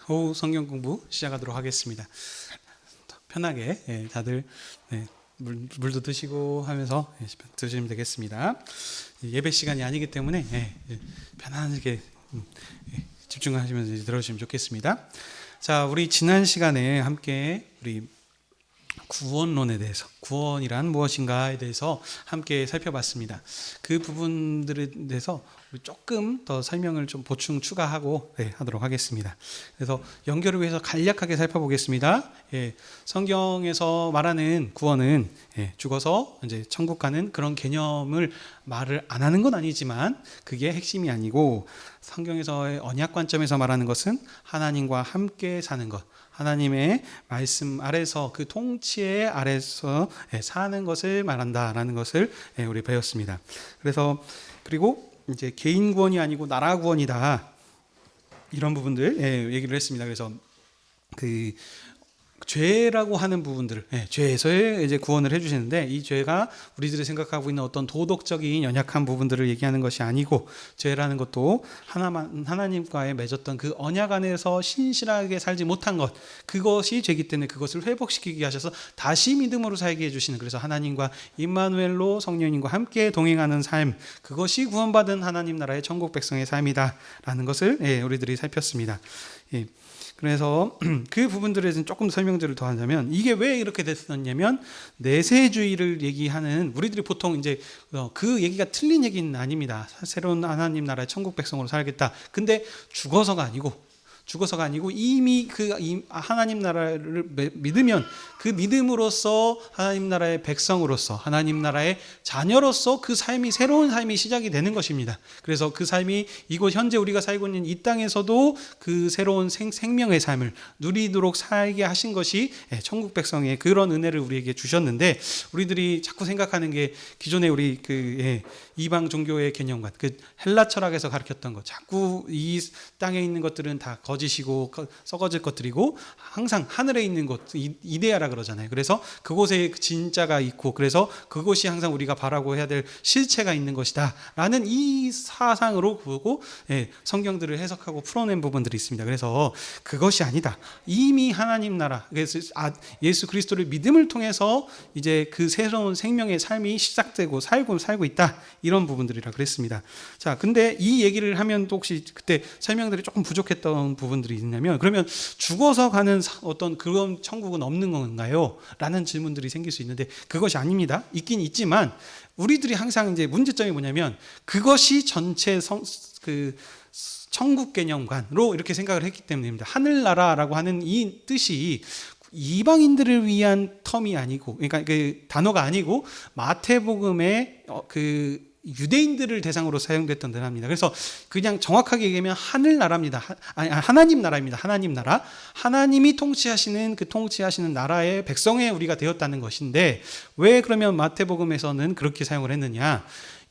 오후 성경 공부 시작하도록 하겠습니다. 편하게 다들 물도 드시고 하면서 드시면 되겠습니다. 예배 시간이 아니기 때문에 편안하게 집중하시면서 들어주시면 좋겠습니다. 자, 우리 지난 시간에 함께 우리 구원론에 대해서, 구원이란 무엇인가에 대해서 함께 살펴봤습니다. 그 부분들에 대해서 조금 더 설명을 좀 보충 추가하고 하도록 하겠습니다. 그래서 연결을 위해서 간략하게 살펴보겠습니다. 성경에서 말하는 구원은 죽어서 이제 천국 가는 그런 개념을 말을 안 하는 건 아니지만 그게 핵심이 아니고, 성경에서의 언약 관점에서 말하는 것은 하나님과 함께 사는 것, 하나님의 말씀 아래서, 그 통치의 아래서 사는 것을 말한다라는 것을 우리 배웠습니다. 그리고 이제 개인 구원이 아니고 나라 구원이다, 이런 부분들 얘기를 했습니다. 그래서 그 죄라고 하는 부분들, 죄에서의 이제 구원을 해주시는데, 이 죄가 우리들이 생각하고 있는 어떤 도덕적인 연약한 부분들을 얘기하는 것이 아니고, 죄라는 것도 하나님과의 맺었던 그 언약 안에서 신실하게 살지 못한 것, 그것이 죄이기 때문에 그것을 회복시키게 하셔서 다시 믿음으로 살게 해주시는, 그래서 하나님과 임마누엘로 성령님과 함께 동행하는 삶, 그것이 구원받은 하나님 나라의 천국 백성의 삶이다라는 것을 우리들이 살폈습니다. 그래서 그 부분들에 대해서는 조금 설명들을 더 하자면, 이게 왜 이렇게 됐었냐면, 내세주의를 얘기하는, 우리들이 보통 이제 그 얘기가 틀린 얘기는 아닙니다. 새로운 하나님 나라의 천국 백성으로 살겠다. 근데 죽어서가 아니고 이미 하나님 나라를 믿으면 그 믿음으로써 하나님 나라의 백성으로서, 하나님 나라의 자녀로서 그 삶이, 새로운 삶이 시작이 되는 것입니다. 그래서 그 삶이 이곳 현재 우리가 살고 있는 이 땅에서도 그 새로운 생명의 삶을 누리도록 살게 하신 것이 천국 백성의 그런 은혜를 우리에게 주셨는데, 우리들이 자꾸 생각하는 게 기존에 우리 이방 종교의 개념과 그 헬라 철학에서 가르쳤던 것, 자꾸 이 땅에 있는 것들은 다 거짓이고 썩어질 것들이고 항상 하늘에 있는 것, 이데아라 그러잖아요. 그래서 그곳에 진짜가 있고, 그래서 그것이 항상 우리가 바라고 해야 될 실체가 있는 것이다 라는 이 사상으로 보고 성경들을 해석하고 풀어낸 부분들이 있습니다. 그래서 그것이 아니다, 이미 하나님 나라, 그래서 예수 그리스도를 믿음을 통해서 이제 그 새로운 생명의 삶이 시작되고 살고 있다, 이런 부분들이라 그랬습니다. 자, 근데 이 얘기를 하면 또 혹시 그때 설명들이 조금 부족했던 부분들이 있냐면, 그러면 죽어서 가는 어떤 그런 천국은 없는 건가요? 라는 질문들이 생길 수 있는데, 그것이 아닙니다. 있긴 있지만 우리들이 항상 이제 문제점이 뭐냐면, 그것이 전체 천국 개념관으로 이렇게 생각을 했기 때문입니다. 하늘나라라고 하는 이 뜻이 이방인들을 위한 텀이 아니고, 그러니까 그 단어가 아니고 마태복음의 그 유대인들을 대상으로 사용됐던 단어입니다. 그래서 그냥 정확하게 얘기하면 하늘나라입니다. 하나님 나라입니다. 하나님 나라. 하나님이 통치하시는 그 통치하시는 나라의 백성에 우리가 되었다는 것인데, 왜 그러면 마태복음에서는 그렇게 사용을 했느냐?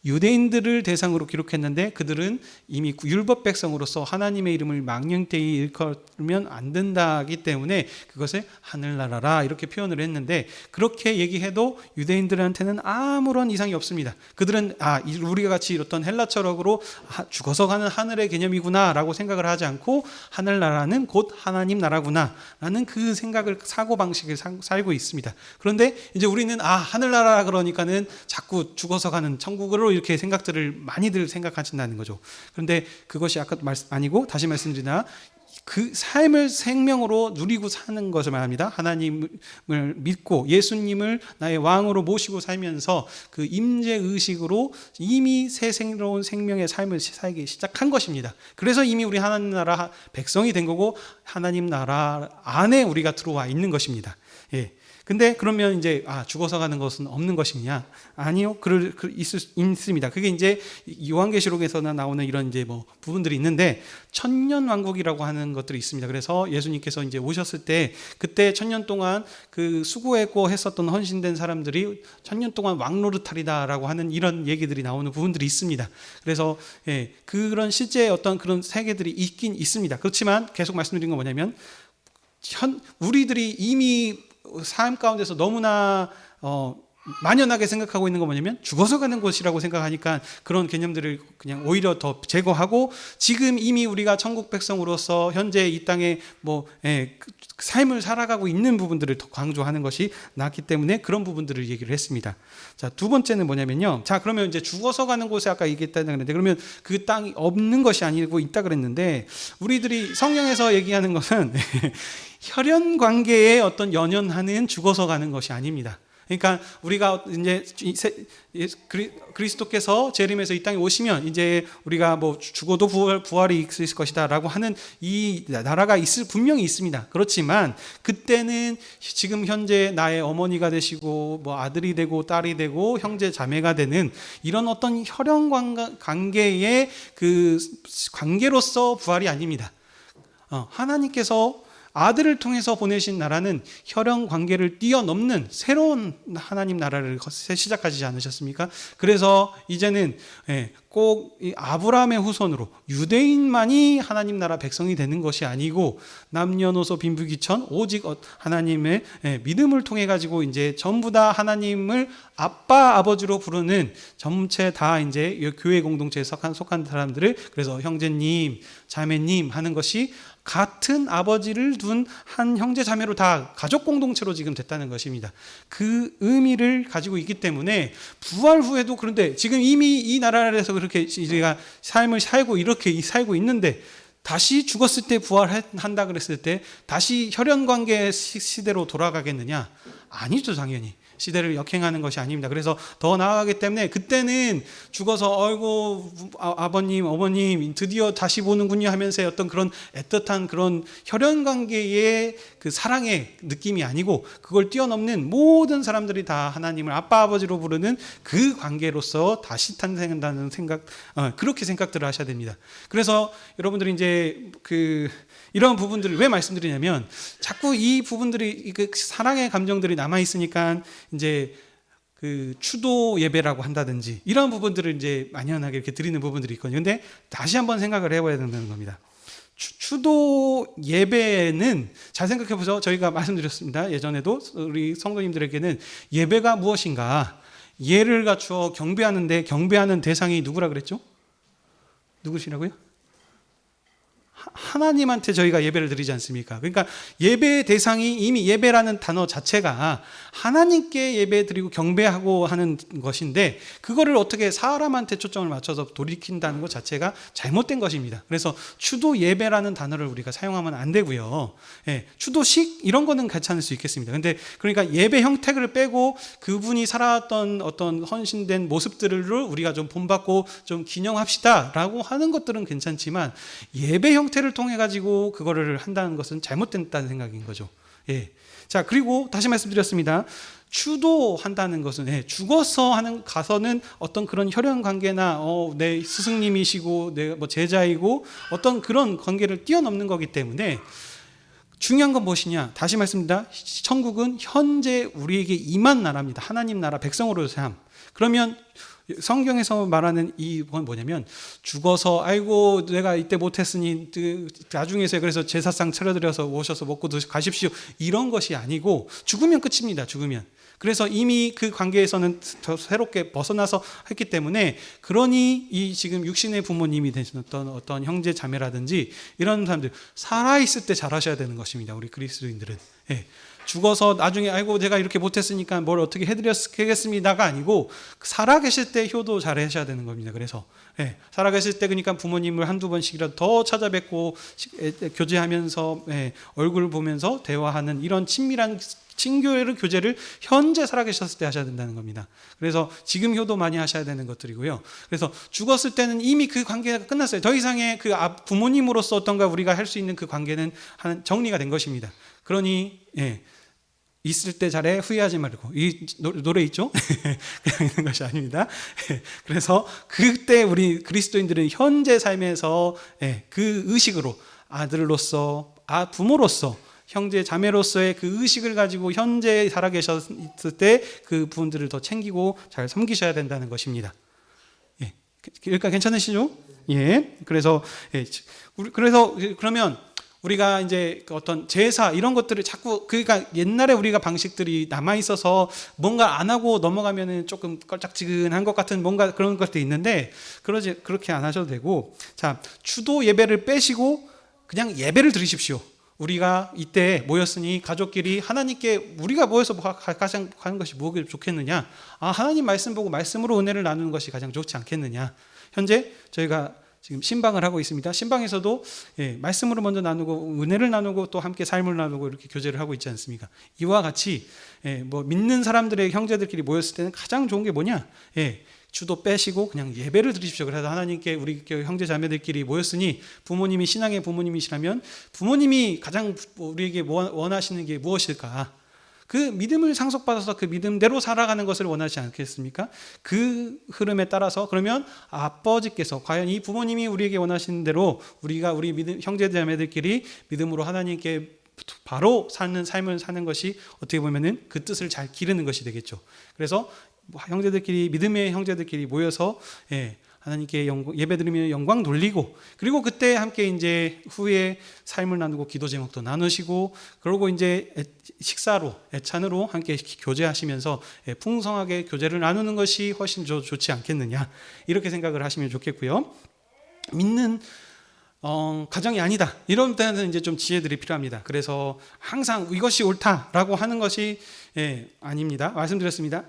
유대인들을 대상으로 기록했는데 그들은 이미 율법 백성으로서 하나님의 이름을 망령되이 일컬면 안 된다기 때문에 그것을 하늘나라라 이렇게 표현을 했는데, 그렇게 얘기해도 유대인들한테는 아무런 이상이 없습니다. 그들은 우리가 같이 어떤 헬라 철학으로 죽어서 가는 하늘의 개념이구나 라고 생각을 하지 않고, 하늘나라는 곧 하나님 나라구나 라는 그 생각을, 사고방식을 살고 있습니다. 그런데 이제 우리는 하늘나라 그러니까는 자꾸 죽어서 가는 천국으로 이렇게 생각들을 많이들 생각하신다는 거죠. 그런데 그것이 아니고, 다시 말씀드리나, 그 삶을 생명으로 누리고 사는 것을 말합니다. 하나님을 믿고 예수님을 나의 왕으로 모시고 살면서 그 임재 의식으로 이미 새 새로운 생명의 삶을 살기 시작한 것입니다. 그래서 이미 우리 하나님 나라 백성이 된 거고, 하나님 나라 안에 우리가 들어와 있는 것입니다. 근데 그러면 이제 죽어서 가는 것은 없는 것이냐? 아니요, 있습니다. 그게 이제 요한계시록에서나 나오는 이런 이제 부분들이 있는데, 천년 왕국이라고 하는 것들이 있습니다. 그래서 예수님께서 이제 오셨을 때, 그때 천년 동안 그 수고했고 했었던 헌신된 사람들이 천년 동안 왕노릇하리다라고 하는 이런 얘기들이 나오는 부분들이 있습니다. 그래서 그런 실제 어떤 그런 세계들이 있긴 있습니다. 그렇지만 계속 말씀드린 건 뭐냐면, 우리들이 이미 삶 가운데서 너무나 만연하게 생각하고 있는 건 뭐냐면 죽어서 가는 곳이라고 생각하니까 그런 개념들을 그냥 오히려 더 제거하고 지금 이미 우리가 천국 백성으로서 현재 이 땅에 삶을 살아가고 있는 부분들을 더 강조하는 것이 낫기 때문에 그런 부분들을 얘기를 했습니다. 자, 두 번째는 뭐냐면요. 자, 그러면 이제 죽어서 가는 곳에 아까 얘기했다는 그랬는데 그러면 그 땅이 없는 것이 아니고 있다 그랬는데 우리들이 성경에서 얘기하는 것은 혈연 관계에 어떤 연연하는 죽어서 가는 것이 아닙니다. 그러니까 우리가 이제 그리스도께서 재림해서 이 땅에 오시면 이제 우리가 뭐 죽어도 부활이 있을 것이다라고 하는 이 나라가 분명히 있습니다. 그렇지만 그때는 지금 현재 나의 어머니가 되시고 뭐 아들이 되고 딸이 되고 형제 자매가 되는 이런 어떤 혈연 관계의 그 관계로서 부활이 아닙니다. 하나님께서 아들을 통해서 보내신 나라는 혈연 관계를 뛰어넘는 새로운 하나님 나라를 시작하지 않으셨습니까? 그래서 이제는 꼭 아브라함의 후손으로 유대인만이 하나님 나라 백성이 되는 것이 아니고 남녀노소 빈부귀천 오직 하나님의 믿음을 통해 가지고 이제 전부 다 하나님을 아빠 아버지로 부르는 전체 다 이제 교회 공동체에 속한 사람들을 그래서 형제님 자매님 하는 것이 같은 아버지를 둔 한 형제 자매로 다 가족 공동체로 지금 됐다는 것입니다. 그 의미를 가지고 있기 때문에 부활 후에도 그런데 지금 이미 이 나라에서 그렇게 우리가 삶을 살고 이렇게 살고 있는데 다시 죽었을 때 부활한다 그랬을 때 다시 혈연 관계 시대로 돌아가겠느냐? 아니죠, 당연히. 시대를 역행하는 것이 아닙니다. 그래서 더 나아가기 때문에 그때는 죽어서 아이고 아버님 어머님 드디어 다시 보는군요 하면서 어떤 그런 애틋한 그런 혈연 관계의 그 사랑의 느낌이 아니고 그걸 뛰어넘는 모든 사람들이 다 하나님을 아빠 아버지로 부르는 그 관계로서 다시 탄생한다는 생각 그렇게 생각들을 하셔야 됩니다. 그래서 여러분들이 이제 이런 부분들을 왜 말씀드리냐면 자꾸 이 부분들이 그 사랑의 감정들이 남아 있으니까 이제 그 추도 예배라고 한다든지 이런 부분들을 이제 만연하게 이렇게 드리는 부분들이 있거든요. 근데 다시 한번 생각을 해봐야 된다는 겁니다. 추도 예배는 잘 생각해 보세요. 저희가 말씀드렸습니다. 예전에도 우리 성도님들에게는 예배가 무엇인가 예를 갖추어 경배하는데 경배하는 대상이 누구라 그랬죠? 누구시라고요? 하나님한테 저희가 예배를 드리지 않습니까? 그러니까 예배의 대상이 이미 예배라는 단어 자체가 하나님께 예배 드리고 경배하고 하는 것인데 그거를 어떻게 사람한테 초점을 맞춰서 돌이킨다는 것 자체가 잘못된 것입니다. 그래서 추도 예배라는 단어를 우리가 사용하면 안 되고요. 추도식 이런 거는 괜찮을 수 있겠습니다. 근데 그러니까 예배 형태를 빼고 그분이 살아왔던 어떤 헌신된 모습들을 우리가 좀 본받고 좀 기념합시다라고 하는 것들은 괜찮지만 예배 형태를 통해 가지고 그거를 한다는 것은 잘못됐다는 생각인 거죠. 자, 그리고 다시 말씀드렸습니다. 추도한다는 것은 죽어서 가서는 어떤 그런 혈연 관계나 내 스승님이시고 내 뭐 제자이고 어떤 그런 관계를 뛰어넘는 거기 때문에 중요한 건 무엇이냐? 다시 말씀드립니다. 천국은 현재 우리에게 임한 나라입니다. 하나님 나라 백성으로의 삶. 그러면 성경에서 말하는 이건 뭐냐면 죽어서 아이고 내가 이때 못했으니 나중에서 그래서 제사상 차려드려서 오셔서 먹고 가십시오 이런 것이 아니고 죽으면 끝입니다. 죽으면. 그래서 이미 그 관계에서는 더 새롭게 벗어나서 했기 때문에 그러니 이 지금 육신의 부모님이 되셨던 어떤 형제 자매라든지 이런 사람들 살아있을 때 잘하셔야 되는 것입니다. 우리 그리스도인들은. 죽어서 나중에 아이고 제가 이렇게 못했으니까 뭘 어떻게 해드렸겠습니다가 아니고 살아계실 때 효도 잘 하셔야 되는 겁니다. 그래서 살아계실 때 그러니까 부모님을 한두 번씩이라도 더 찾아뵙고 교제하면서 얼굴 보면서 대화하는 이런 친밀한 친교회를 교제를 현재 살아계셨을 때 하셔야 된다는 겁니다. 그래서 지금 효도 많이 하셔야 되는 것들이고요. 그래서 죽었을 때는 이미 그 관계가 끝났어요. 더 이상의 그 부모님으로서 어떤가 우리가 할 수 있는 그 관계는 정리가 된 것입니다. 그러니 있을 때 잘해 후회하지 말고 이 노래 있죠? 그냥 있는 것이 아닙니다. 그래서 그때 우리 그리스도인들은 현재 삶에서 그 의식으로 아들로서 부모로서 형제 자매로서의 그 의식을 가지고 현재 살아계셨을 때 그 부분들을 더 챙기고 잘 섬기셔야 된다는 것입니다. 그러니까 괜찮으시죠? 그래서 그러면 우리가 이제 그 어떤 제사 이런 것들을 자꾸, 그러니까 옛날에 우리가 방식들이 남아 있어서 뭔가 안 하고 넘어가면은 조금 껄짝지근한 것 같은 뭔가 그런 것도 있는데, 그렇게 안 하셔도 되고, 자, 추도 예배를 빼시고 그냥 예배를 드리십시오. 우리가 이때 모였으니 가족끼리 하나님께 우리가 모여서 가장 하는 것이 뭐가 좋겠느냐? 하나님 말씀 보고 말씀으로 은혜를 나누는 것이 가장 좋지 않겠느냐? 현재 저희가 지금 신방을 하고 있습니다. 신방에서도 말씀으로 먼저 나누고 은혜를 나누고 또 함께 삶을 나누고 이렇게 교제를 하고 있지 않습니까? 이와 같이 뭐 믿는 사람들의 형제들끼리 모였을 때는 가장 좋은 게 뭐냐? 주도 빼시고 그냥 예배를 드리십시오. 그래서 하나님께 우리 형제 자매들끼리 모였으니, 부모님이 신앙의 부모님이시라면 부모님이 가장 우리에게 원하시는 게 무엇일까? 그 믿음을 상속받아서 그 믿음대로 살아가는 것을 원하지 않겠습니까? 그 흐름에 따라서 그러면 아버지께서 과연 이 부모님이 우리에게 원하시는 대로 우리가 우리 믿음 형제 자매들끼리 믿음으로 하나님께 바로 사는 삶을 사는 것이 어떻게 보면은 그 뜻을 잘 기르는 것이 되겠죠. 그래서 형제들끼리, 믿음의 형제들끼리 모여서 하나님께 예배드리며 영광 돌리고, 그리고 그때 함께 이제 후에 삶을 나누고 기도 제목도 나누시고, 그러고 이제 식사로 애찬으로 함께 교제하시면서 풍성하게 교제를 나누는 것이 훨씬 좋지 않겠느냐, 이렇게 생각을 하시면 좋겠고요. 믿는 가정이 아니다, 이런 때는 이제 좀 지혜들이 필요합니다. 그래서 항상 이것이 옳다라고 하는 것이 아닙니다. 말씀드렸습니다.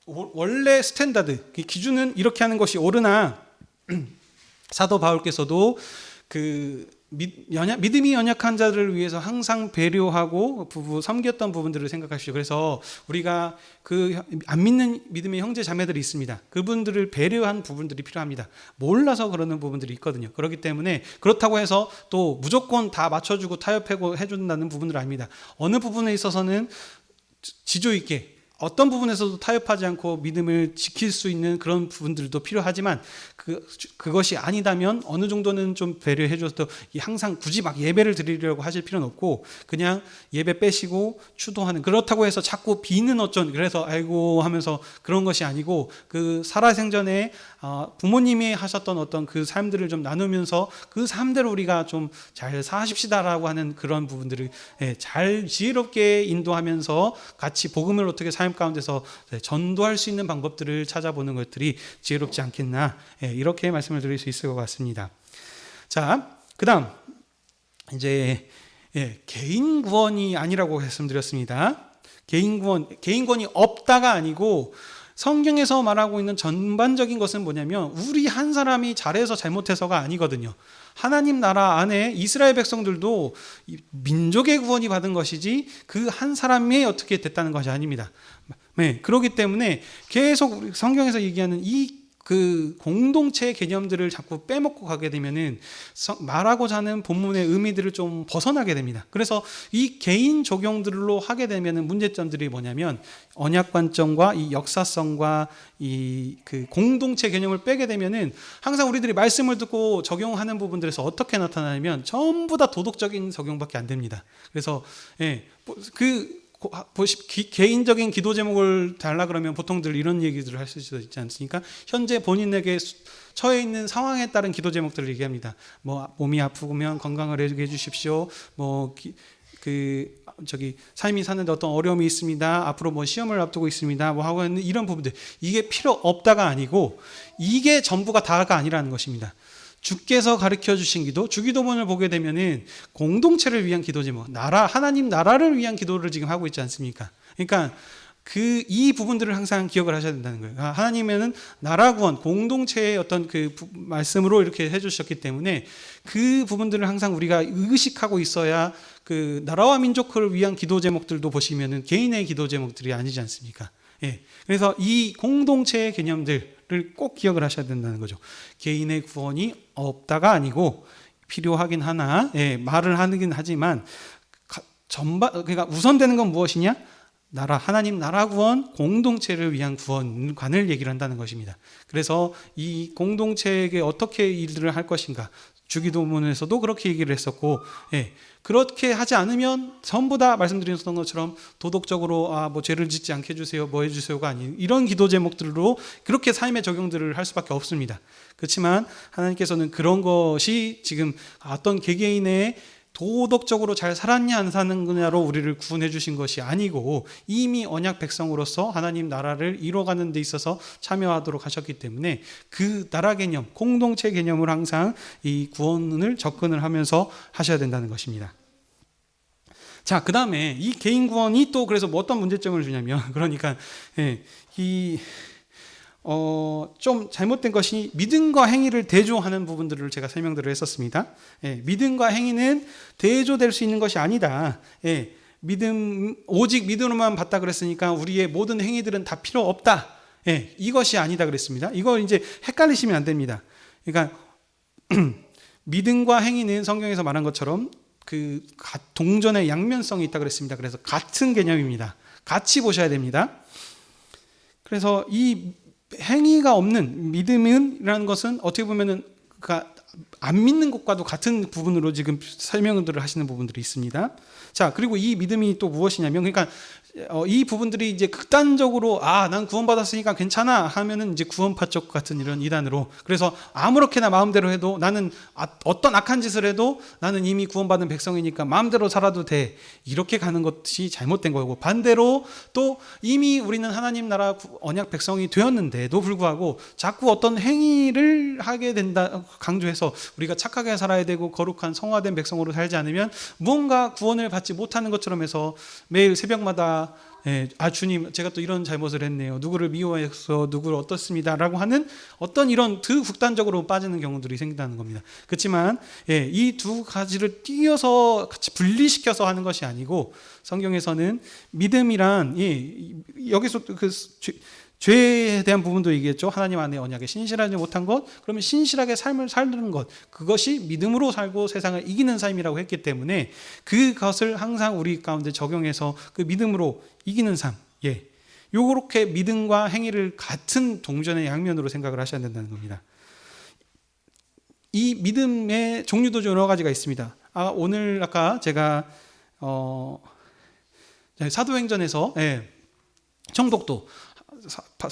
원래 스탠다드, 기준은 이렇게 하는 것이 옳으나 사도 바울께서도 그 믿음이 연약한 자들을 위해서 항상 배려하고 섬겼던 부분들을 생각하십시오. 그래서 우리가 그 안 믿는 믿음의 형제 자매들이 있습니다. 그분들을 배려한 부분들이 필요합니다. 몰라서 그러는 부분들이 있거든요. 그렇기 때문에 그렇다고 해서 또 무조건 다 맞춰주고 타협하고 해준다는 부분은 아닙니다. 어느 부분에 있어서는 지조 있게, 어떤 부분에서도 타협하지 않고 믿음을 지킬 수 있는 그런 부분들도 필요하지만, 그것이 아니다면 어느 정도는 좀 배려해줘서 항상 굳이 막 예배를 드리려고 하실 필요는 없고, 그냥 예배 빼시고 추도하는, 그렇다고 해서 자꾸 비는 그래서 아이고 하면서 그런 것이 아니고, 그 살아생전에 부모님이 하셨던 어떤 그 삶들을 좀 나누면서 그 삶대로 우리가 좀 잘 사십시다라고 하는 그런 부분들을 잘 지혜롭게 인도하면서 같이 복음을 어떻게 삶 가운데서 전도할 수 있는 방법들을 찾아보는 것들이 지혜롭지 않겠나, 이렇게 말씀을 드릴 수 있을 것 같습니다. 자, 그다음 이제 개인 구원이 아니라고 말씀드렸습니다. 개인 구원이 없다가 아니고, 성경에서 말하고 있는 전반적인 것은 뭐냐면 우리 한 사람이 잘해서 잘못해서가 아니거든요. 하나님 나라 안에 이스라엘 백성들도 민족의 구원이 받은 것이지 그 한 사람이 어떻게 됐다는 것이 아닙니다. 그렇기 때문에 계속 성경에서 얘기하는 그 공동체의 개념들을 자꾸 빼먹고 가게 되면은 말하고자 하는 본문의 의미들을 좀 벗어나게 됩니다. 그래서 이 개인 적용들로 하게 되면은 문제점들이 뭐냐면, 언약 관점과 이 역사성과 이 그 공동체 개념을 빼게 되면은 항상 우리들이 말씀을 듣고 적용하는 부분들에서 어떻게 나타나냐면 전부 다 도덕적인 적용밖에 안 됩니다. 그래서 개인적인 기도 제목을 달라 그러면 보통들 이런 얘기들을 할 수도 있지 않습니까? 현재 본인에게 처해 있는 상황에 따른 기도 제목들을 얘기합니다. 뭐 몸이 아프면 건강을 해주십시오. 삶이 사는데 어떤 어려움이 있습니다. 앞으로 뭐 시험을 앞두고 있습니다. 뭐 하고 있는 이런 부분들, 이게 필요 없다가 아니고 이게 전부가 다가 아니라는 것입니다. 주께서 가르쳐 주신 기도, 주기도문을 보게 되면은 공동체를 위한 기도 제목, 하나님 나라를 위한 기도를 지금 하고 있지 않습니까? 그러니까 이 부분들을 항상 기억을 하셔야 된다는 거예요. 하나님은 나라 구원, 공동체의 어떤 그 말씀으로 이렇게 해주셨기 때문에 그 부분들을 항상 우리가 의식하고 있어야, 그 나라와 민족을 위한 기도 제목들도 보시면은 개인의 기도 제목들이 아니지 않습니까? 그래서 이 공동체의 개념들을 꼭 기억을 하셔야 된다는 거죠. 개인의 구원이 없다가 아니고 필요하긴 하나, 말을 하긴 하지만 그러니까 우선되는 건 무엇이냐? 하나님 나라 구원, 공동체를 위한 구원관을 얘기를 한다는 것입니다. 그래서 이 공동체에게 어떻게 일들을 할 것인가, 주기도문에서도 그렇게 얘기를 했었고, 그렇게 하지 않으면 전부 다 말씀드렸던 것처럼 도덕적으로 뭐 죄를 짓지 않게 해주세요, 뭐 해주세요가 아닌 이런 기도 제목들로 그렇게 삶의 적용들을 할 수밖에 없습니다. 그렇지만 하나님께서는 그런 것이 지금 어떤 개개인의 도덕적으로 잘 살았냐 안 사는냐로 우리를 구원해 주신 것이 아니고 이미 언약 백성으로서 하나님 나라를 이뤄가는 데 있어서 참여하도록 하셨기 때문에 그 나라 개념, 공동체 개념을 항상 이 구원을 접근을 하면서 하셔야 된다는 것입니다. 자, 그 다음에 이 개인 구원이 또 그래서 뭐 어떤 문제점을 주냐면, 그러니까 좀 잘못된 것이 믿음과 행위를 대조하는 부분들을 제가 설명들을 했었습니다. 믿음과 행위는 대조될 수 있는 것이 아니다. 오직 믿음으로만 받다 그랬으니까 우리의 모든 행위들은 다 필요 없다. 이것이 아니다 그랬습니다. 이거 이제 헷갈리시면 안 됩니다. 그러니까 믿음과 행위는 성경에서 말한 것처럼 그 동전의 양면성이 있다 그랬습니다. 그래서 같은 개념입니다. 같이 보셔야 됩니다. 그래서 이 행위가 없는 믿음이라는 것은 어떻게 보면은 안 믿는 것과도 같은 부분으로 지금 설명들을 하시는 부분들이 있습니다. 자, 그리고 이 믿음이 또 무엇이냐면, 그러니까 이 부분들이 이제 극단적으로 난 구원받았으니까 괜찮아 하면은 이제 구원파 쪽 같은 이런 이단으로, 그래서 아무렇게나 마음대로 해도 나는 어떤 악한 짓을 해도 나는 이미 구원받은 백성이니까 마음대로 살아도 돼, 이렇게 가는 것이 잘못된 거고, 반대로 또 이미 우리는 하나님 나라 언약 백성이 되었는데도 불구하고 자꾸 어떤 행위를 하게 된다 강조해서 우리가 착하게 살아야 되고 거룩한 성화된 백성으로 살지 않으면 무언가 구원을 받지 못하는 것처럼 해서 매일 새벽마다 주님 제가 또 이런 잘못을 했네요, 누구를 미워해서 누구를 어떻습니다 라고 하는 어떤 이런 극단적으로 빠지는 경우들이 생긴다는 겁니다. 그렇지만 이 두 가지를 띄어서 같이 분리시켜서 하는 것이 아니고, 성경에서는 믿음이란 여기서 죄에 대한 부분도 얘기했죠. 하나님 안에 언약에 신실하지 못한 것, 그러면 신실하게 삶을 살는 것, 그것이 믿음으로 살고 세상을 이기는 삶이라고 했기 때문에 그것을 항상 우리 가운데 적용해서 그 믿음으로 이기는 삶, 요렇게 믿음과 행위를 같은 동전의 양면으로 생각을 하셔야 된다는 겁니다. 이 믿음의 종류도 여러 가지가 있습니다. 오늘 아까 제가 사도행전에서 청독도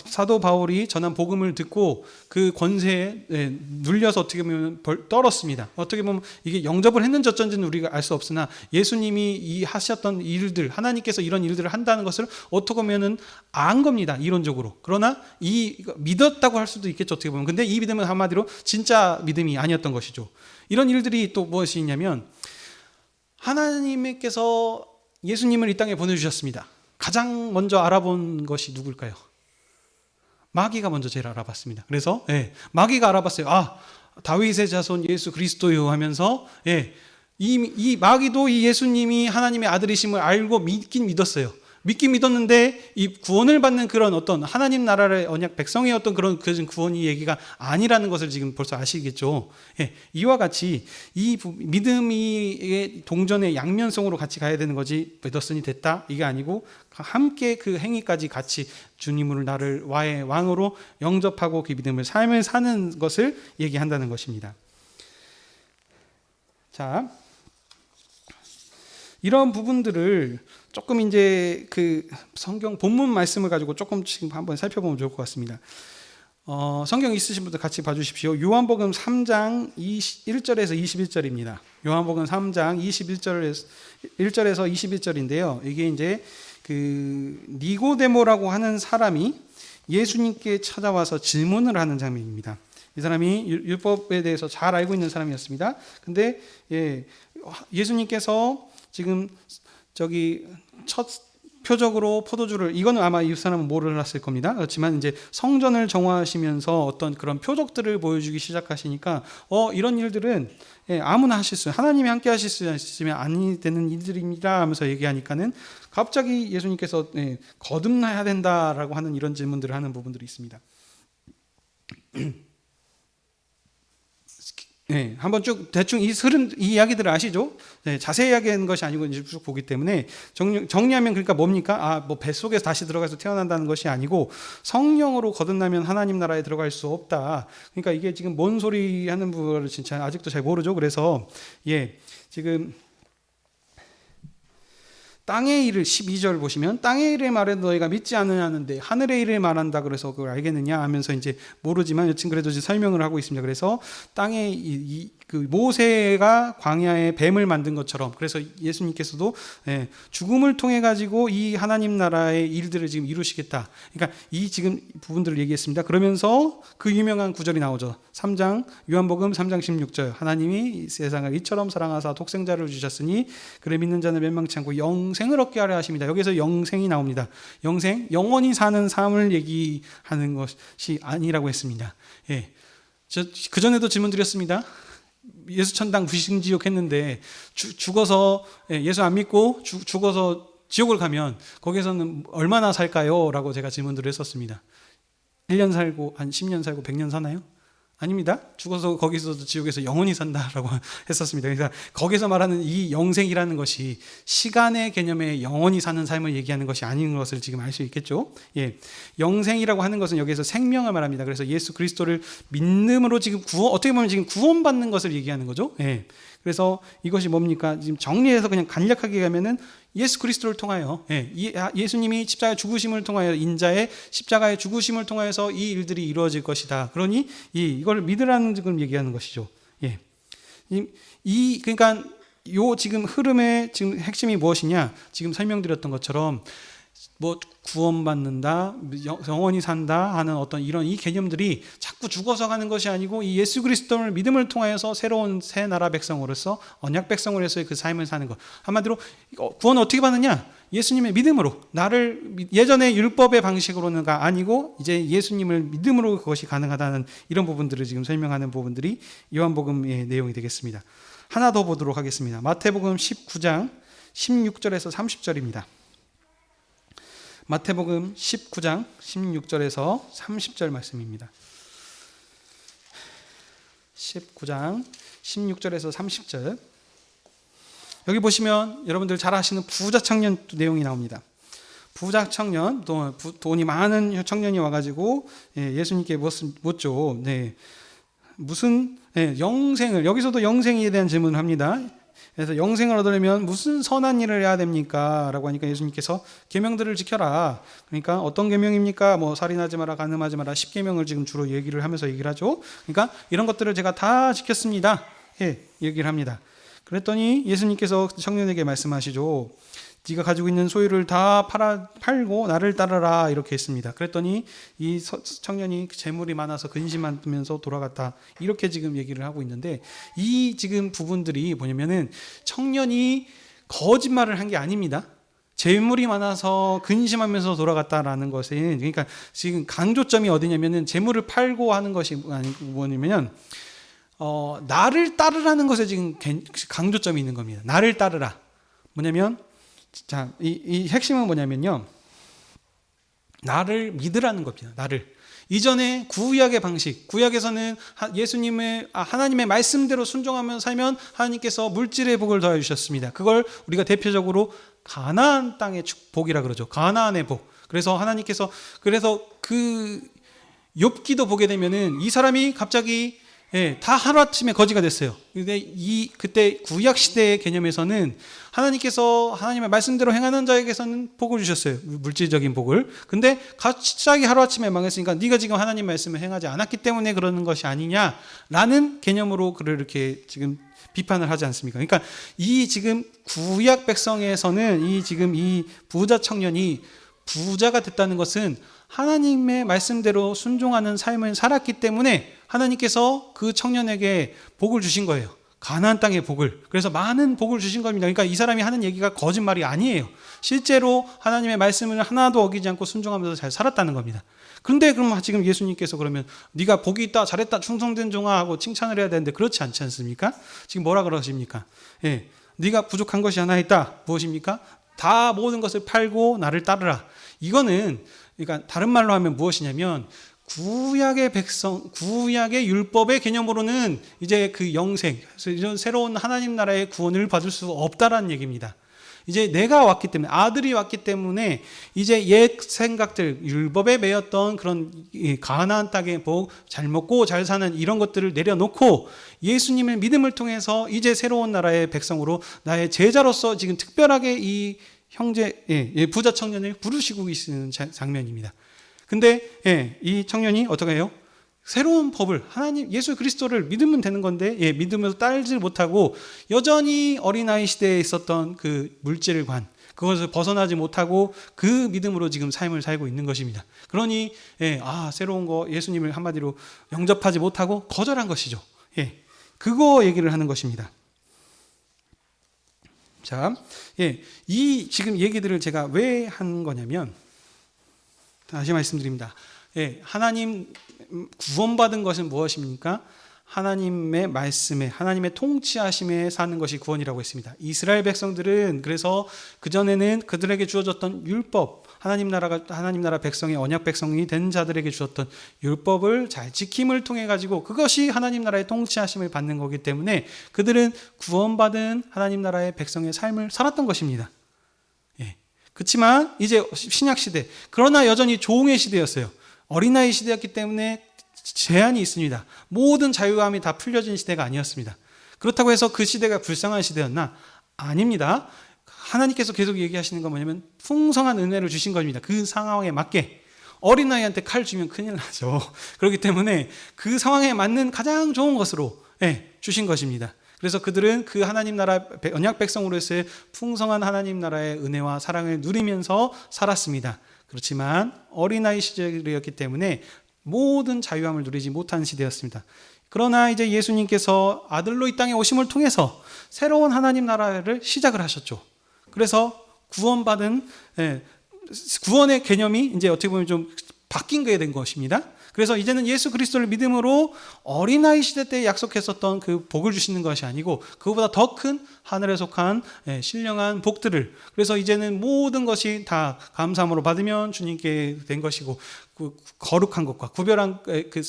사도 바울이 전한 복음을 듣고 그 권세에 눌려서 어떻게 보면 떨었습니다. 어떻게 보면 이게 영접을 했는지 어쩐지는 우리가 알 수 없으나 예수님이 하셨던 일들, 하나님께서 이런 일들을 한다는 것을 어떻게 보면은 안 겁니다, 이론적으로. 그러나 믿었다고 할 수도 있겠죠, 어떻게 보면. 근데 이 믿음은 한마디로 진짜 믿음이 아니었던 것이죠. 이런 일들이 또 무엇이 있냐면, 하나님께서 예수님을 이 땅에 보내주셨습니다. 가장 먼저 알아본 것이 누굴까요? 마귀가 먼저 제일 알아봤습니다. 그래서 마귀가 알아봤어요. 다윗의 자손 예수 그리스도요 하면서 이 마귀도 이 예수님이 하나님의 아들이심을 알고 믿긴 믿었어요. 믿긴 믿었는데 이 구원을 받는 그런 어떤 하나님 나라의 언약 백성의 어떤 그런 구원이 얘기가 아니라는 것을 지금 벌써 아시겠죠. 이와 같이 이 믿음이 동전의 양면성으로 같이 가야 되는 거지, 믿었으니 됐다 이게 아니고 함께 그 행위까지 같이 주님을 나를 왕으로 영접하고 그 믿음을 삶을 사는 것을 얘기한다는 것입니다. 자, 이런 부분들을 조금 이제 그 성경 본문 말씀을 가지고 조금씩 한번 살펴보면 좋을 것 같습니다. 성경 있으신 분들 같이 봐주십시오. 요한복음 3장 1절에서 21절입니다. 요한복음 3장 1절에서 21절인데요. 이게 이제 그 니고데모라고 하는 사람이 예수님께 찾아와서 질문을 하는 장면입니다. 이 사람이 율법에 대해서 잘 알고 있는 사람이었습니다. 근데 예수님께서 지금 첫 표적으로 포도주를, 이거는 아마 이 사람은 몰랐을 겁니다. 그렇지만 이제 성전을 정화하시면서 어떤 그런 표적들을 보여주기 시작하시니까 이런 일들은 아무나 하실 수, 하나님이 함께 하실 수 있으면 아니 되는 일들입니다 하면서 얘기하니까는 갑자기 예수님께서 거듭나야 된다라고 하는 이런 질문들을 하는 부분들이 있습니다. 네, 한번 쭉 대충 이 흐름, 이 이야기들을 아시죠? 네, 자세히 이야기하는 것이 아니고 이제 쭉 보기 때문에 정리하면 그러니까 뭡니까? 뭐 뱃속에서 다시 들어가서 태어난다는 것이 아니고 성령으로 거듭나면 하나님 나라에 들어갈 수 없다. 그러니까 이게 지금 뭔 소리 하는 분을 진짜 아직도 잘 모르죠. 그래서 지금 땅의 일을 12절 보시면 땅의 일을 말해 너희가 믿지 않느냐는데 하늘의 일을 말한다 그래서 그걸 알겠느냐 하면서 이제 모르지만 여튼 그래도 이제 설명을 하고 있습니다. 그래서 땅의 그 모세가 광야에 뱀을 만든 것처럼 그래서 예수님께서도 죽음을 통해 가지고 이 하나님 나라의 일들을 지금 이루시겠다. 그러니까 이 지금 부분들을 얘기했습니다. 그러면서 그 유명한 구절이 나오죠. 3장 요한복음 3장 16절 하나님이 세상을 이처럼 사랑하사 독생자를 주셨으니 그를 믿는 자는 멸망치 않고 영생을 얻게 하려 하십니다. 여기서 영생이 나옵니다. 영생, 영원히 사는 삶을 얘기하는 것이 아니라고 했습니다. 그 전에도 질문 드렸습니다. 예수 천당 불신지옥 했는데 죽어서 예수 안 믿고 죽어서 지옥을 가면 거기서는 얼마나 살까요? 라고 제가 질문들을 했었습니다. 1년 살고 한 10년 살고 100년 사나요? 아닙니다. 죽어서 거기서도 지옥에서 영원히 산다라고 했었습니다. 그러니까 거기서 말하는 이 영생이라는 것이 시간의 개념의 영원히 사는 삶을 얘기하는 것이 아닌 것을 지금 알 수 있겠죠. 영생이라고 하는 것은 여기서 생명을 말합니다. 그래서 예수 그리스도를 믿음으로 지금 어떻게 보면 지금 구원받는 것을 얘기하는 거죠. 그래서 이것이 뭡니까? 지금 정리해서 그냥 간략하게 가면은 예수 그리스도를 통하여 예수님이 십자가의 죽으심을 통하여 인자의 십자가의 죽으심을 통하여서 이 일들이 이루어질 것이다. 그러니 이걸 믿으라는 지금 얘기하는 것이죠. 그러니까 요 지금 흐름의 지금 핵심이 무엇이냐? 지금 설명드렸던 것처럼 뭐 구원받는다, 영원히 산다 하는 어떤 이런 이 개념들이 자꾸 죽어서 가는 것이 아니고 이 예수 그리스도를 믿음을 통하여서 새로운 새 나라 백성으로서 언약 백성으로서의 그 삶을 사는 것. 한마디로 구원 어떻게 받느냐? 예수님의 믿음으로 나를 예전의 율법의 방식으로는가 아니고 이제 예수님을 믿음으로 그것이 가능하다는 이런 부분들을 지금 설명하는 부분들이 요한복음의 내용이 되겠습니다. 하나 더 보도록 하겠습니다. 마태복음 19장 16절에서 30절입니다. 마태복음 19장 16절에서 30절 말씀입니다. 19장 16절에서 30절. 여기 보시면 여러분들 잘 아시는 부자 청년 내용이 나옵니다. 부자 청년, 돈이 많은 청년이 와가지고 예수님께 묻죠. 무슨 영생을, 여기서도 영생에 대한 질문을 합니다. 그래서 영생을 얻으려면 무슨 선한 일을 해야 됩니까? 라고 하니까 예수님께서 계명들을 지켜라. 그러니까 어떤 계명입니까? 뭐 살인하지 마라, 간음하지 마라, 10계명을 지금 주로 얘기를 하죠. 그러니까 이런 것들을 제가 다 지켰습니다. 얘기를 합니다. 그랬더니 예수님께서 청년에게 말씀하시죠. 네가 가지고 있는 소유를 다 팔고 나를 따르라 이렇게 했습니다. 그랬더니 이 청년이 재물이 많아서 근심하면서 돌아갔다. 이렇게 지금 얘기를 하고 있는데 이 지금 부분들이 뭐냐면은 청년이 거짓말을 한 게 아닙니다. 재물이 많아서 근심하면서 돌아갔다라는 것은 그러니까 지금 강조점이 어디냐면은 재물을 팔고 하는 것이 뭐냐면 나를 따르라는 것에 지금 강조점이 있는 겁니다. 나를 따르라. 뭐냐면 자, 이 핵심은 뭐냐면요. 나를 믿으라는 겁니다. 나를. 이전에 구약의 방식, 구약에서는 예수님의 하나님의 말씀대로 순종하며 살면 하나님께서 물질의 복을 더해 주셨습니다. 그걸 우리가 대표적으로 가나안 땅의 복이라 그러죠. 가나안의 복. 그래서 하나님께서 그 욥기도 보게 되면은 이 사람이 갑자기 다 하루아침에 거지가 됐어요. 근데 그때 구약 시대의 개념에서는 하나님께서 하나님의 말씀대로 행하는 자에게서는 복을 주셨어요. 물질적인 복을. 근데 갑자기 하루아침에 망했으니까 네가 지금 하나님 말씀을 행하지 않았기 때문에 그러는 것이 아니냐라는 개념으로 그를 이렇게 지금 비판을 하지 않습니까? 그러니까 이 지금 구약 백성에서는 이 부자 청년이 부자가 됐다는 것은 하나님의 말씀대로 순종하는 삶을 살았기 때문에 하나님께서 그 청년에게 복을 주신 거예요. 가나안 땅의 복을. 그래서 많은 복을 주신 겁니다. 그러니까 이 사람이 하는 얘기가 거짓말이 아니에요. 실제로 하나님의 말씀을 하나도 어기지 않고 순종하면서 잘 살았다는 겁니다. 그런데 그럼 지금 예수님께서 그러면 네가 복이 있다, 잘했다, 충성된 종아 하고 칭찬을 해야 되는데 그렇지 않지 않습니까? 지금 뭐라 그러십니까? 네가 부족한 것이 하나 있다. 무엇입니까? 다 모든 것을 팔고 나를 따르라. 이거는 그러니까 다른 말로 하면 무엇이냐면 구약의 백성, 구약의 율법의 개념으로는 이제 그 영생, 이런 새로운 하나님 나라의 구원을 받을 수 없다라는 얘기입니다. 이제 내가 왔기 때문에, 아들이 왔기 때문에 이제 옛 생각들, 율법에 매였던 그런 가나안 땅의 복, 잘 먹고 잘 사는 이런 것들을 내려놓고 예수님의 믿음을 통해서 이제 새로운 나라의 백성으로 나의 제자로서 지금 특별하게 이 형제, 부자 청년을 부르시고 계시는 장면입니다. 근데 이 청년이 어떻게 해요? 새로운 법을, 하나님 예수 그리스도를 믿으면 되는 건데 믿으면서 따르지 못하고 여전히 어린아이 시대에 있었던 그 물질관, 그것을 벗어나지 못하고 그 믿음으로 지금 삶을 살고 있는 것입니다. 그러니 새로운 거, 예수님을 한마디로 영접하지 못하고 거절한 것이죠. 그거 얘기를 하는 것입니다. 자, 이 지금 얘기들을 제가 왜 한 거냐면, 다시 말씀드립니다. 하나님 구원받은 것은 무엇입니까? 하나님의 말씀에, 하나님의 통치하심에 사는 것이 구원이라고 했습니다. 이스라엘 백성들은 그래서 그전에는 그들에게 주어졌던 율법, 하나님 나라 백성의 언약 백성이 된 자들에게 주었던 율법을 잘 지킴을 통해 가지고 그것이 하나님 나라의 통치하심을 받는 거기 때문에 그들은 구원받은 하나님 나라의 백성의 삶을 살았던 것입니다. 그렇지만 이제 신약 시대, 그러나 여전히 종의 시대였어요. 어린아이 시대였기 때문에 제한이 있습니다. 모든 자유함이 다 풀려진 시대가 아니었습니다. 그렇다고 해서 그 시대가 불쌍한 시대였나? 아닙니다. 하나님께서 계속 얘기하시는 건 뭐냐면 풍성한 은혜를 주신 겁니다. 그 상황에 맞게. 어린아이한테 칼 주면 큰일 나죠. 그렇기 때문에 그 상황에 맞는 가장 좋은 것으로 주신 것입니다. 그래서 그들은 그 하나님 나라 언약 백성으로서의 풍성한 하나님 나라의 은혜와 사랑을 누리면서 살았습니다. 그렇지만 어린아이 시절이었기 때문에 모든 자유함을 누리지 못한 시대였습니다. 그러나 이제 예수님께서 아들로 이 땅에 오심을 통해서 새로운 하나님 나라를 시작을 하셨죠. 그래서 구원받은 구원의 개념이 이제 어떻게 보면 좀 바뀐 게 된 것입니다. 그래서 이제는 예수 그리스도를 믿음으로 어린아이 시대 때 약속했었던 그 복을 주시는 것이 아니고 그보다 더 큰 하늘에 속한 신령한 복들을, 그래서 이제는 모든 것이 다 감사함으로 받으면 주님께 된 것이고 그 거룩한 것과 구별한 그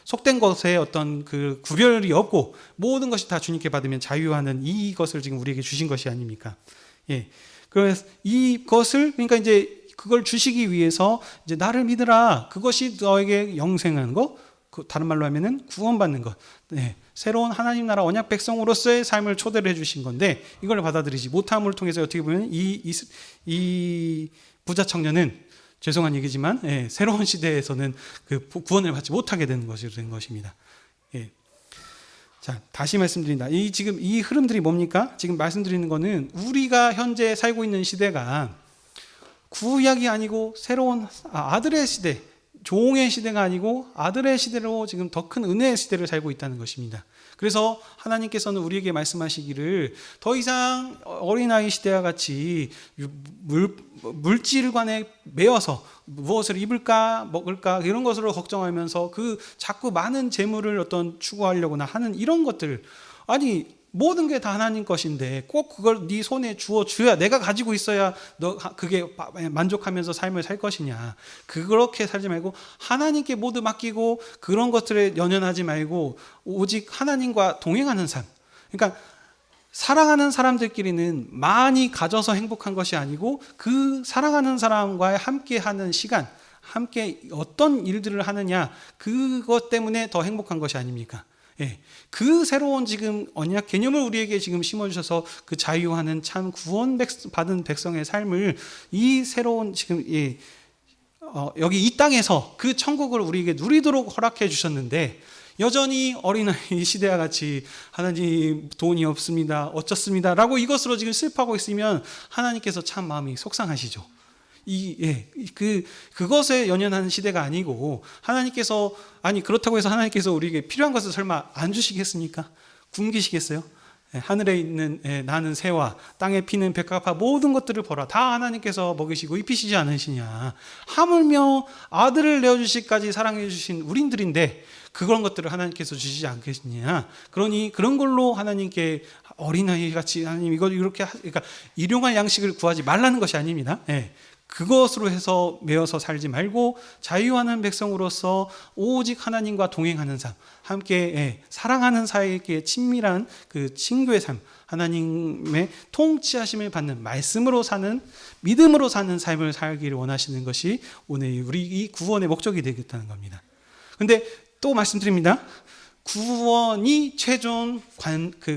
속된 것에 어떤 그 구별이 없고 모든 것이 다 주님께 받으면 자유하는 이것을 지금 우리에게 주신 것이 아닙니까? 그래서 이것을, 그러니까 이제 그걸 주시기 위해서 이제 나를 믿으라, 그것이 너에게 영생하는 것, 다른 말로 하면은 구원받는 것, 새로운 하나님 나라 언약 백성으로서의 삶을 초대를 해주신 건데 이걸 받아들이지 못함을 통해서 어떻게 보면 이 부자 청년은, 죄송한 얘기지만 새로운 시대에서는 그 구원을 받지 못하게 되는 것이 된 것입니다. 자, 다시 말씀드린다. 지금 이 흐름들이 뭡니까? 지금 말씀드리는 거는 우리가 현재 살고 있는 시대가 구약이 아니고 새로운 아들의 시대, 종의 시대가 아니고 아들의 시대로 지금 더 큰 은혜의 시대를 살고 있다는 것입니다. 그래서 하나님께서는 우리에게 말씀하시기를 더 이상 어린아이 시대와 같이 물질관에 매여서 무엇을 입을까 먹을까 이런 것으로 걱정하면서 그 자꾸 많은 재물을 어떤 추구하려거나 하는 이런 것들, 아니 모든 게 다 하나님 것인데 꼭 그걸 네 손에 주어 줘야, 내가 가지고 있어야 너 그게 만족하면서 삶을 살 것이냐. 그렇게 살지 말고 하나님께 모두 맡기고 그런 것들에 연연하지 말고 오직 하나님과 동행하는 삶. 그러니까 사랑하는 사람들끼리는 많이 가져서 행복한 것이 아니고 그 사랑하는 사람과 함께하는 시간, 함께 어떤 일들을 하느냐, 그것 때문에 더 행복한 것이 아닙니까? 그 새로운 지금 언약 개념을 우리에게 지금 심어주셔서 그 자유하는 참 구원 받은 백성의 삶을 이 새로운 지금 여기 이 땅에서 그 천국을 우리에게 누리도록 허락해 주셨는데 여전히 어린아이 시대와 같이 하나님 돈이 없습니다, 어쩌습니다 라고 이것으로 지금 슬퍼하고 있으면 하나님께서 참 마음이 속상하시죠. 그것에 연연하는 시대가 아니고 하나님께서, 아니 그렇다고 해서 하나님께서 우리에게 필요한 것을 설마 안 주시겠습니까? 굶기시겠어요? 하늘에 있는 나는 새와 땅에 피는 백합화 모든 것들을 보라, 다 하나님께서 먹이시고 입히시지 않으시냐. 하물며 아들을 내어주시기까지 사랑해 주신 우린들인데 그런 것들을 하나님께서 주시지 않겠느냐. 그러니 그런 걸로 하나님께 어린아이 같이 하나님 이걸 이렇게, 그러니까 일용할 양식을 구하지 말라는 것이 아닙니다. 그것으로 해서 매여서 살지 말고 자유하는 백성으로서 오직 하나님과 동행하는 삶, 함께 사랑하는 사이에 친밀한 그 친교의 삶, 하나님의 통치하심을 받는 말씀으로 사는, 믿음으로 사는 삶을 살기를 원하시는 것이 오늘 우리 이 구원의 목적이 되겠다는 겁니다. 근데 또 말씀드립니다. 구원이 최종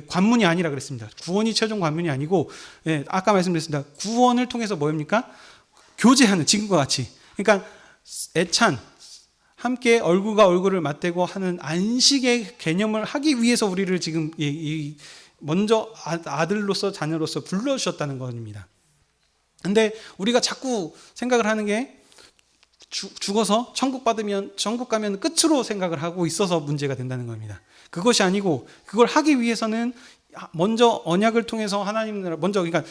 관문이 아니라 그랬습니다. 구원이 최종 관문이 아니고, 아까 말씀드렸습니다. 구원을 통해서 뭐입니까? 교제하는, 지금과 같이. 그러니까 애찬, 함께 얼굴과 얼굴을 맞대고 하는 안식의 개념을 하기 위해서 우리를 지금 먼저 아들로서 자녀로서 불러주셨다는 겁니다. 근데 우리가 자꾸 생각을 하는 게 죽어서 천국 가면 끝으로 생각을 하고 있어서 문제가 된다는 겁니다. 그것이 아니고, 그걸 하기 위해서는 먼저 언약을 통해서 하나님 나라, 먼저 그러니까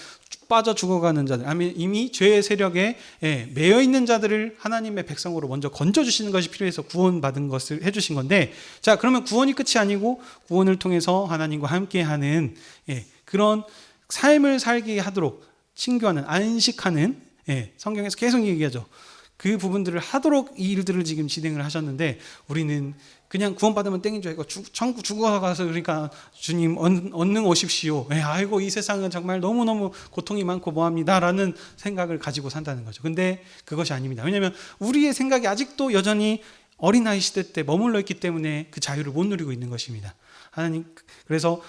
빠져 죽어가는 자들, 이미 죄의 세력에 매여 있는 자들을 하나님의 백성으로 먼저 건져주시는 것이 필요해서 구원받은 것을 해주신 건데, 자, 그러면 구원이 끝이 아니고 구원을 통해서 하나님과 함께하는 그런 삶을 살게 하도록 친교하는, 안식하는, 성경에서 계속 얘기하죠. 그 부분들을 하도록 이 일들을 지금 진행을 하셨는데, 우리는 그냥 구원받으면 땡인 줄 알고 천국 죽어서 가서 그러니까 주님 얼른 오십시오. 아이고 이 세상은 정말 너무너무 고통이 많고 뭐합니다 라는 생각을 가지고 산다는 거죠. 근데 그것이 아닙니다. 왜냐하면 우리의 생각이 아직도 여전히 어린아이 시대 때 머물러 있기 때문에 그 자유를 못 누리고 있는 것입니다. 하나님, 그래서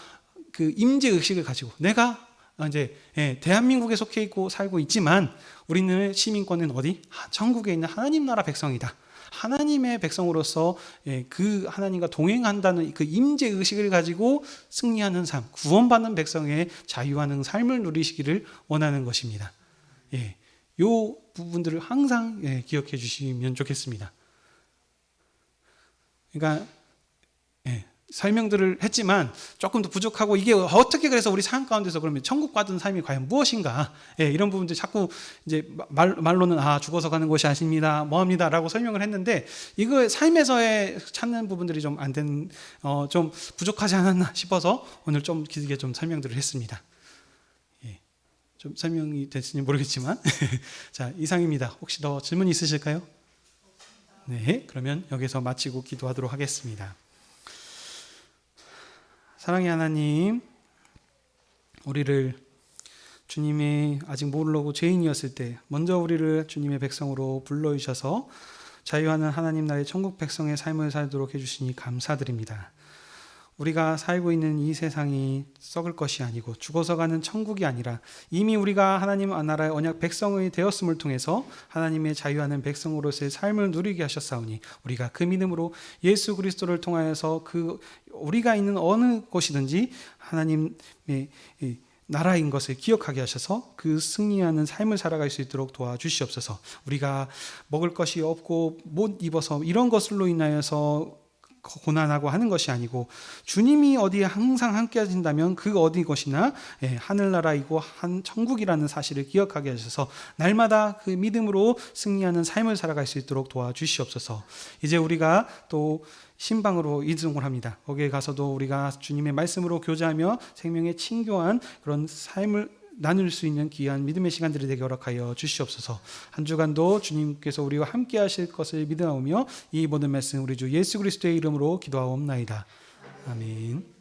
그 임재 의식을 가지고 내가 이제 대한민국에 속해 있고 살고 있지만 우리는 시민권은 어디? 천국에 있는 하나님 나라 백성이다. 하나님의 백성으로서 그 하나님과 동행한다는 그 임재 의식을 가지고 승리하는 삶, 구원받는 백성의 자유하는 삶을 누리시기를 원하는 것입니다. 요 부분들을 항상 기억해 주시면 좋겠습니다. 그러니까 설명들을 했지만 조금 더 부족하고, 이게 어떻게 그래서 우리 삶 가운데서 그러면 천국 받은 삶이 과연 무엇인가? 이런 부분들 자꾸 이제 말로는 죽어서 가는 것이 아닙니다, 뭐합니다라고 설명을 했는데, 이거 삶에서의 찾는 부분들이 좀 안 된, 좀 부족하지 않았나 싶어서 오늘 좀 길게 좀 설명들을 했습니다. 좀 설명이 됐을지 모르겠지만 자, 이상입니다. 혹시 더 질문 있으실까요? 네, 그러면 여기서 마치고 기도하도록 하겠습니다. 사랑의 하나님, 우리를 주님이 아직 모르고 죄인이었을 때 먼저 우리를 주님의 백성으로 불러주셔서 자유하는 하나님 나라의 천국 백성의 삶을 살도록 해주시니 감사드립니다. 우리가 살고 있는 이 세상이 썩을 것이 아니고 죽어서 가는 천국이 아니라 이미 우리가 하나님 나라의 언약 백성이 되었음을 통해서 하나님의 자유하는 백성으로서의 삶을 누리게 하셨사오니, 우리가 그 믿음으로 예수 그리스도를 통하여서 그 우리가 있는 어느 곳이든지 하나님의 나라인 것을 기억하게 하셔서 그 승리하는 삶을 살아갈 수 있도록 도와주시옵소서. 우리가 먹을 것이 없고 못 입어서 이런 것으로 인하여서 고난하고 하는 것이 아니고, 주님이 어디에 항상 함께 하신다면 그 어디 것이나 하늘나라이고 한 천국이라는 사실을 기억하게 하셔서 날마다 그 믿음으로 승리하는 삶을 살아갈 수 있도록 도와주시옵소서. 이제 우리가 또 신방으로 이동을 합니다. 거기에 가서도 우리가 주님의 말씀으로 교제하며 생명의 친교한 그런 삶을 나눌 수 있는 귀한 믿음의 시간들이 되게 허락하여 주시옵소서. 한 주간도 주님께서 우리와 함께 하실 것을 믿어오며 이 모든 말씀 우리 주 예수 그리스도의 이름으로 기도하옵나이다. 아멘.